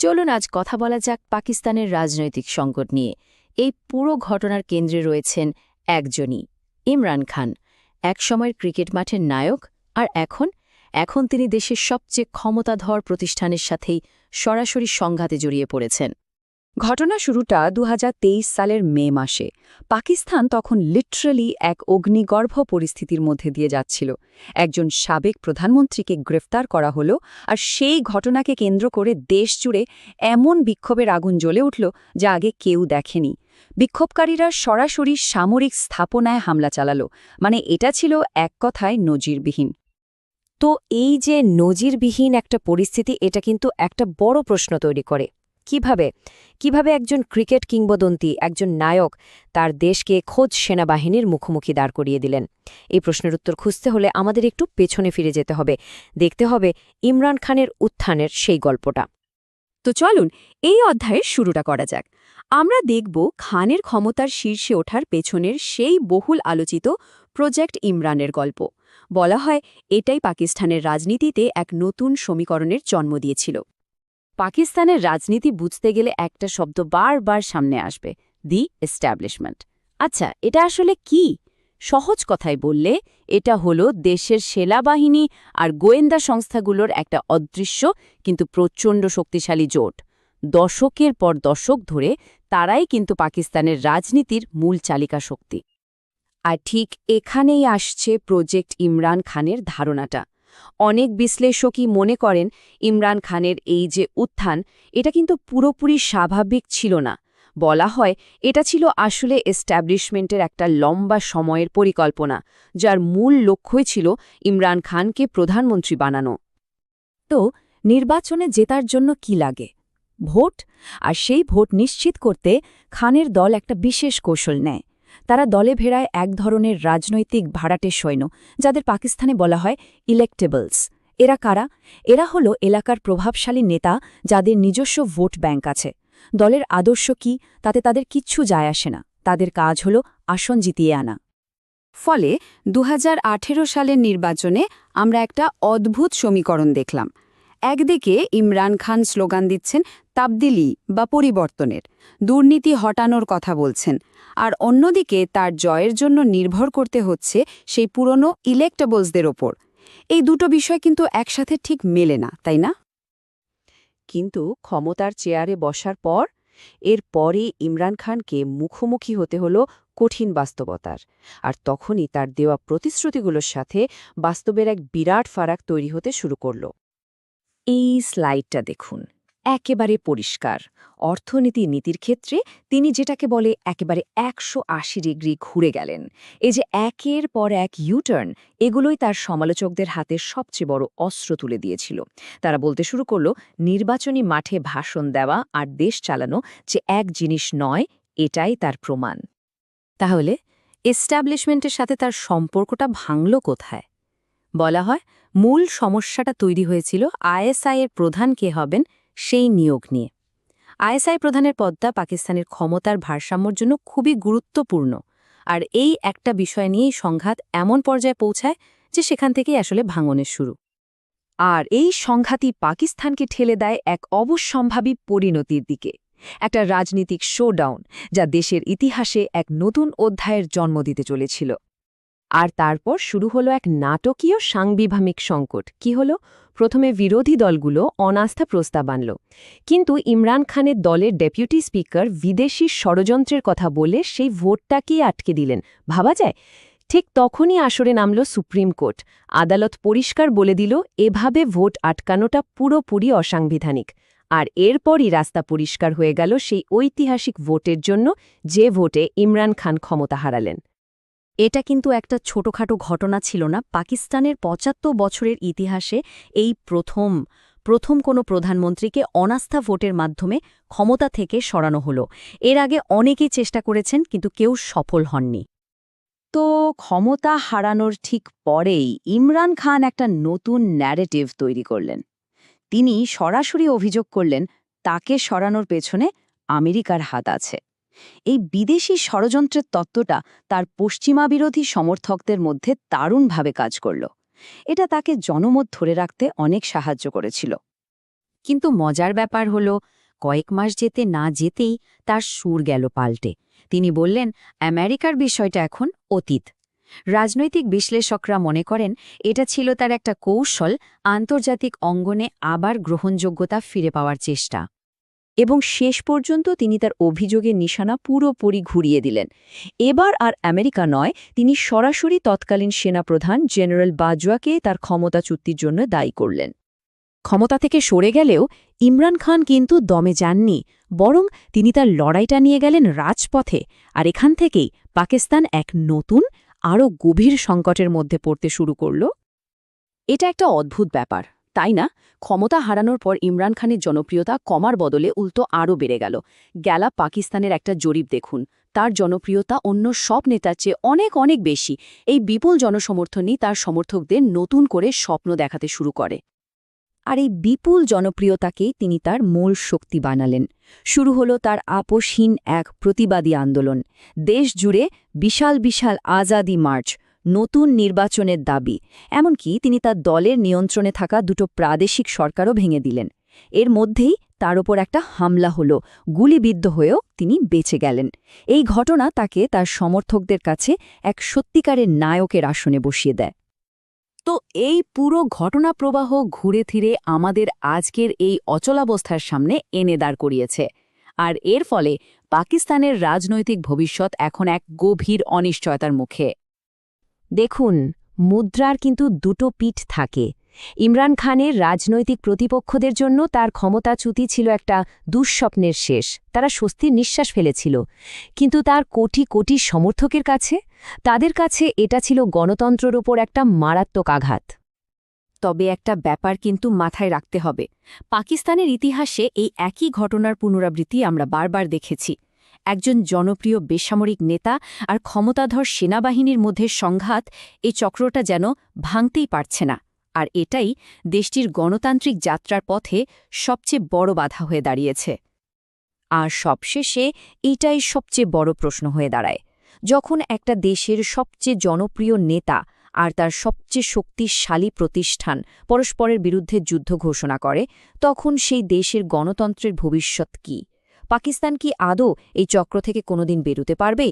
চলুন আজ কথা বলা যাক পাকিস্তানের রাজনৈতিক সংকট নিয়ে। এই পুরো ঘটনার কেন্দ্রে রয়েছেন একজনই, ইমরান খান। একসময়ের ক্রিকেট মাঠের নায়ক, আর এখন তিনি দেশের সবচেয়ে ক্ষমতাধর প্রতিষ্ঠানের সাথেই সরাসরি সংঘাতে জড়িয়ে পড়েছেন। ঘটনা শুরুটা ২০২৩ সালের মে মাসে। পাকিস্তান তখন লিটারালি এক অগ্নিগর্ভ পরিস্থিতির মধ্যে দিয়ে যাচ্ছিল। একজন সাবেক প্রধানমন্ত্রীকে গ্রেফতার করা হলো, আর সেই ঘটনাকে কেন্দ্র করে দেশজুড়ে এমন বিক্ষোভের আগুন জ্বলে উঠল যা আগে কেউ দেখেনি। বিক্ষোভকারীরা সরাসরি সামরিক স্থাপনায় হামলা চালালো। মানে এটা ছিল এক কথায় নজিরবিহীন। তো এই যে নজিরবিহীন একটা পরিস্থিতি, এটা কিন্তু একটা বড় প্রশ্ন তৈরি করে। কিভাবে একজন ক্রিকেট কিংবদন্তি, একজন নায়ক তার দেশকে খোদ সেনাবাহিনীর মুখোমুখি দাঁড় করিয়ে দিলেন? এই প্রশ্নের উত্তর খুঁজতে হলে আমাদের একটু পেছনে ফিরে যেতে হবে, দেখতে হবে ইমরান খানের উত্থানের সেই গল্পটা। তো চলুন এই অধ্যায়ের শুরুটা করা যাক। আমরা দেখব খানের ক্ষমতার শীর্ষে ওঠার পেছনের সেই বহুল আলোচিত প্রজেক্ট ইমরানের গল্প। বলা হয় এটাই পাকিস্তানের রাজনীতিতে এক নতুন সমীকরণের জন্ম দিয়েছিল। পাকিস্তানের রাজনীতি বুঝতে গেলে একটা শব্দ বারবার সামনে আসবে, দি এস্টাবলিশমেন্ট। আচ্ছা, এটা আসলে কি? সহজ কথায় বললে এটা হলো দেশের সেনাবাহিনী আর গোয়েন্দা সংস্থাগুলোর একটা অদৃশ্য কিন্তু প্রচণ্ড শক্তিশালী জোট। দশকের পর দশক ধরে তারাই কিন্তু পাকিস্তানের রাজনীতির মূল চালিকা শক্তি। আর ঠিক এখানেই আসছে প্রজেক্ট ইমরান খানের ধারণাটা। অনেক বিশ্লেষকই মনে করেন ইমরান খানের এই যে উত্থান, এটা কিন্তু পুরোপুরি স্বাভাবিক ছিল না। বলা হয় এটা ছিল আসলে এস্টাবলিশমেন্টের একটা লম্বা সময়ের পরিকল্পনা, যার মূল লক্ষ্যই ছিল ইমরান খানকে প্রধানমন্ত্রী বানানো। তো নির্বাচনে জেতার জন্য কি লাগে? ভোট। আর সেই ভোট নিশ্চিত করতে খানের দল একটা বিশেষ কৌশল নেয়। তারা দলে ভেড়ায় এক ধরনের রাজনৈতিক ভাড়াটে সৈন্য, যাদের পাকিস্তানে বলা হয় ইলেক্টেবলস। এরা কারা? এরা হলো এলাকার প্রভাবশালী নেতা, যাদের নিজস্ব ভোট ব্যাংক আছে। দলের আদর্শ কি তাতে তাদের কিচ্ছু যায় আসে না, তাদের কাজ হলো আসন জিতিয়ে আনা। ফলে ২০১৮ সালের নির্বাচনে আমরা একটা অদ্ভুত সমীকরণ দেখলাম। একদিকে ইমরান খান স্লোগান দিচ্ছেন তাবদিলি বা পরিবর্তনের, দুর্নীতি হটানোর কথা বলছেন, আর অন্যদিকে তার জয়ের জন্য নির্ভর করতে হচ্ছে সেই পুরনো ইলেক্টেবলসদের ওপর। এই দুটো বিষয় কিন্তু একসাথে ঠিক মেলে না, তাই না? কিন্তু ক্ষমতার চেয়ারে বসার পর এরপরই ইমরান খানকে মুখোমুখি হতে হলো কঠিন বাস্তবতার। আর তখনই তার দেওয়া প্রতিশ্রুতিগুলোর সাথে বাস্তবের এক বিরাট ফারাক তৈরি হতে শুরু করল। এই স্লাইডটা দেখুন, একেবারে পরিষ্কার। অর্থনীতি নীতির ক্ষেত্রে তিনি যেটাকে বলে একেবারে ১৮০ ডিগ্রি ঘুরে গেলেন। এই যে একের পর এক ইউটার্ন, এগুলোই তার সমালোচকদের হাতে সবচেয়ে বড় অস্ত্র তুলে দিয়েছিল। তারা বলতে শুরু করল, নির্বাচনী মাঠে ভাষণ দেওয়া আর দেশ চালানো যে এক জিনিস নয়, এটাই তার প্রমাণ। তাহলে এস্টাবলিশমেন্টের সাথে তার সম্পর্কটা ভাঙল কোথায়? বলা হয় মূল সমস্যাটা তৈরি হয়েছিল আইএসআই এর প্রধান কে হবেন সেই নিয়োগ নিয়ে। আইএসআই প্রধানের পদটা পাকিস্তানের ক্ষমতার ভারসাম্যর জন্য খুবই গুরুত্বপূর্ণ, আর এই একটা বিষয় নিয়েই সংঘাত এমন পর্যায়ে পৌঁছায় যে সেখান থেকেই আসলে ভাঙনের শুরু। আর এই সংঘাতই পাকিস্তানকে ঠেলে দেয় এক অবশ্যম্ভাবী পরিণতির দিকে, একটা রাজনীতিক শোডাউন যা দেশের ইতিহাসে এক নতুন অধ্যায়ের জন্ম দিতে চলেছিল। আর তারপর শুরু হলো এক নাটকীয় সাংবিধানিক সংকট। কি হলো? প্রথমে বিরোধী দলগুলো অনাস্থা প্রস্তাব আনল, কিন্তু ইমরান খানের দলের ডেপুটি স্পিকার বিদেশি ষড়যন্ত্রের কথা বলে সেই ভোটটাকেই আটকে দিলেন। ভাবা যায়? ঠিক তখনই আসরে নামল সুপ্রিম কোর্ট। আদালত পরিষ্কার বলে দিল এভাবে ভোট আটকানোটা পুরোপুরি অসাংবিধানিক। আর এরপরই রাস্তা পরিষ্কার হয়ে গেল সেই ঐতিহাসিক ভোটের জন্য, যে ভোটে ইমরান খান ক্ষমতা হারালেন। এটা কিন্তু একটা ছোটখাটো ঘটনা ছিল না। পাকিস্তানের ৭৫ বছরের ইতিহাসে এই প্রথম কোনো প্রধানমন্ত্রীকে অনাস্থা ভোটের মাধ্যমে ক্ষমতা থেকে সরানো হলো। এর আগে অনেকেই চেষ্টা করেছেন, কিন্তু কেউ সফল হননি। তো ক্ষমতা হারানোর ঠিক পরেই ইমরান খান একটা নতুন ন্যারেটিভ তৈরি করলেন। তিনি সরাসরি অভিযোগ করলেন তাকে সরানোর পেছনে আমেরিকার হাত আছে। এই বিদেশি ষড়যন্ত্রের তত্ত্বটা তার পশ্চিমাবিরোধী সমর্থকদের মধ্যে দারুণভাবে কাজ করল। এটা তাকে জনমত ধরে রাখতে অনেক সাহায্য করেছিল। কিন্তু মজার ব্যাপার হলো কয়েক মাস যেতে না যেতেই তার সুর গেল পাল্টে। তিনি বললেন, আমেরিকার বিষয়টা এখন অতীত। রাজনৈতিক বিশ্লেষকরা মনে করেন এটা ছিল তার একটা কৌশল, আন্তর্জাতিক অঙ্গনে আবার গ্রহণযোগ্যতা ফিরে পাওয়ার চেষ্টা। এবং শেষ পর্যন্ত তিনি তার অভিযোগের নিশানা পুরোপুরি ঘুরিয়ে দিলেন। এবার আর আমেরিকা নয়, তিনি সরাসরি তৎকালীন সেনাপ্রধান জেনারেল বাজওয়াকে তার ক্ষমতাচ্যুতির জন্য দায়ী করলেন। ক্ষমতা থেকে সরে গেলেও ইমরান খান কিন্তু দমে যাননি, বরং তিনি তার লড়াইটা নিয়ে গেলেন রাজপথে। আর এখান থেকেই পাকিস্তান এক নতুন, আরও গভীর সংকটের মধ্যে পড়তে শুরু করল। এটা একটা অদ্ভুত ব্যাপার, তাই না? ক্ষমতা হারানোর পর ইমরান খানের জনপ্রিয়তা কমার বদলে উল্টো আরও বেড়ে গেল। গ্যালাপ পাকিস্তানের একটা জরিপ দেখুন, তার জনপ্রিয়তা অন্য সব নেতার চেয়ে অনেক অনেক বেশি। এই বিপুল জনসমর্থনই তার সমর্থকদের নতুন করে স্বপ্ন দেখাতে শুরু করে। আর এই বিপুল জনপ্রিয়তাকেই তিনি তার মূল শক্তি বানালেন। শুরু হলো তার আপোষহীন এক প্রতিবাদী আন্দোলন। দেশ জুড়ে বিশাল বিশাল আজাদি মার্চ, নতুন নির্বাচনের দাবি, এমনকি তিনি তার দলের নিয়ন্ত্রণে থাকা দুটো প্রাদেশিক সরকারও ভেঙে দিলেন। এর মধ্যেই তার ওপর একটা হামলা হলো, গুলিবিদ্ধ হয়েও তিনি বেঁচে গেলেন। এই ঘটনা তাকে তার সমর্থকদের কাছে এক সত্যিকারের নায়কের আসনে বসিয়ে দেয়। তো এই পুরো ঘটনা প্রবাহ ঘুরে ফিরে আমাদের আজকের এই অচলাবস্থার সামনে এনে দাঁড় করিয়েছে। আর এর ফলে পাকিস্তানের রাজনৈতিক ভবিষ্যৎ এখন এক গভীর অনিশ্চয়তার মুখে। দেখুন, মুদ্রার কিন্তু দুটো পিঠ থাকে। ইমরান খানের রাজনৈতিক প্রতিপক্ষদের জন্য তার ক্ষমতাচ্যুতি ছিল একটা দুঃস্বপ্নের শেষ, তারা স্বস্তির নিঃশ্বাস ফেলেছিল। কিন্তু তার কোটি কোটি সমর্থকের কাছে, তাদের কাছে এটা ছিল গণতন্ত্রের ওপর একটা মারাত্মক আঘাত। তবে একটা ব্যাপার কিন্তু মাথায় রাখতে হবে, পাকিস্তানের ইতিহাসে এই একই ঘটনার পুনরাবৃত্তি আমরা বারবার দেখেছি। একজন জনপ্রিয় বেসামরিক নেতা আর ক্ষমতাধর সেনাবাহিনীর মধ্যে সংঘাত, এই চক্রটা যেন ভাঙতেই পারছে না। আর এটাই দেশটির গণতান্ত্রিক যাত্রার পথে সবচেয়ে বড় বাধা হয়ে দাঁড়িয়েছে। আর সবশেষে এটাই সবচেয়ে বড় প্রশ্ন হয়ে দাঁড়ায়, যখন একটা দেশের সবচেয়ে জনপ্রিয় নেতা আর তার সবচেয়ে শক্তিশালী প্রতিষ্ঠান পরস্পরের বিরুদ্ধে যুদ্ধ ঘোষণা করে, তখন সেই দেশের গণতন্ত্রের ভবিষ্যৎ কী? পাকিস্তান কি আদৌ এই চক্র থেকে কোনোদিন বেরোতে পারবে?